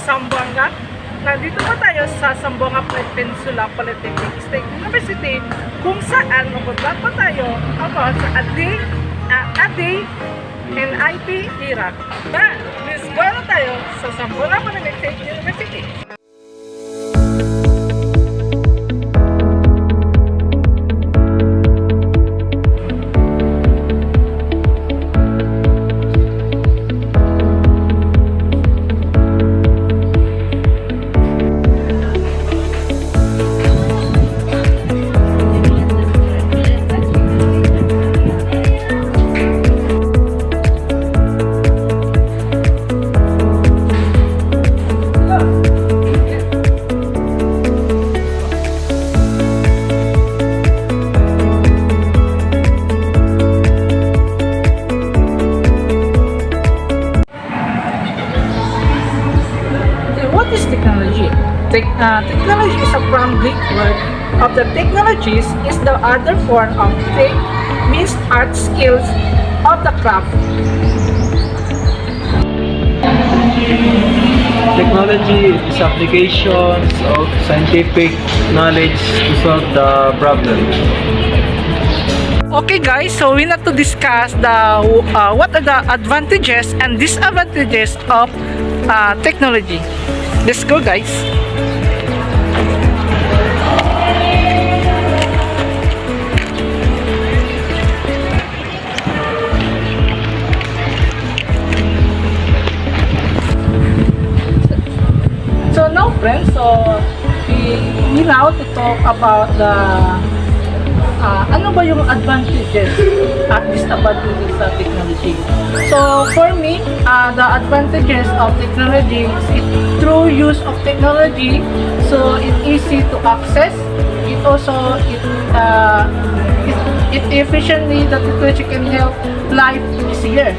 Zamboanga. Nandito pa tayo sa Zamboanga Peninsula Polytechnic State University kung saan magpapag pa tayo about sa ADI and IT era. Let's go na tayo sa Zamboanga Polytechnic State University. What is technology? Technology is a from Greek word of the technologies is the other form of tech means art skills of the craft. Technology is applications of scientific knowledge to solve the problem. Okay guys, so we need to discuss the what are the advantages and disadvantages of technology. Let's go guys. So now friends, so we now to talk about the ano ba yung advantages at disadvantages sa technology. So for me, the advantages of technology is through use of technology, so it's easy to access. It also it efficiently the technology can help life easier.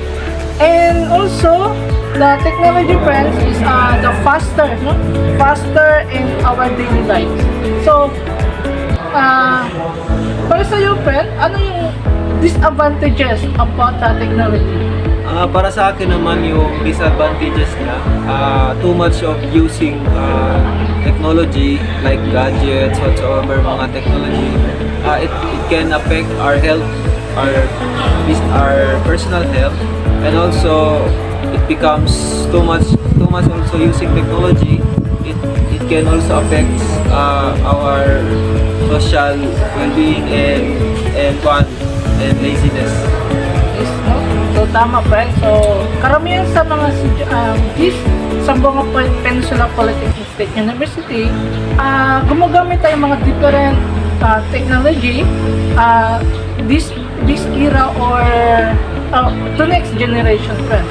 And also the technology friends is the faster in our daily lives. So para sa iyo, friend, ano yung disadvantages about technology? Para sa akin naman yung disadvantages niya, too much of using technology like gadgets, whatsoever mga technology, it can affect our health, our personal health, and also it becomes too much also using technology. It can also affect our social well-being and fun and laziness. Yes, no? So tama friend. So karamihan sa mga Zamboanga Peninsula Polytechnic State University, gumagamit tayo mga different technology this era or to next generation friend.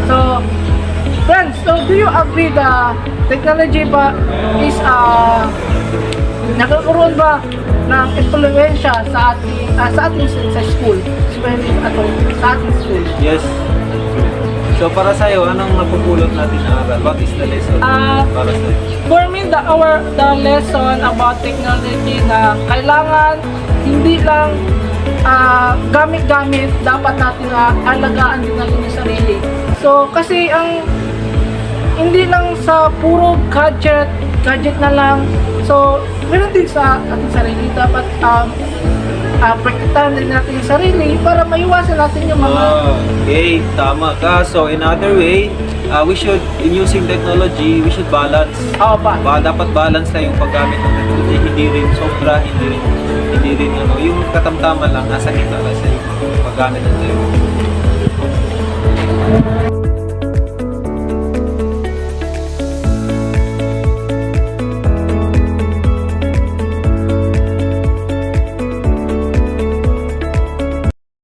So friends, so do you agree the technology ba is nagkakaroon ba ng impluwensya sa ating sa school, especially sa ating school? Yes. So para sa iyo, anong napupulot natin na aral? What is the lesson para sa iyo? For me, the lesson about technology na kailangan hindi lang gamit-gamit, dapat natin alagaan din natin yung sarili. So kasi hindi lang sa puro gadget na lang. So meron din sa ating sarili, dapat protektahan din natin yung sarili para maiwasan natin yung mga okay, tama ka. So in other way, we should, in using technology, we should balance. Dapat balance na yung paggamit ng technology, hindi rin sobra, hindi rin yung katamtaman lang, nasa gitna lang sa yung paggamit ng technology.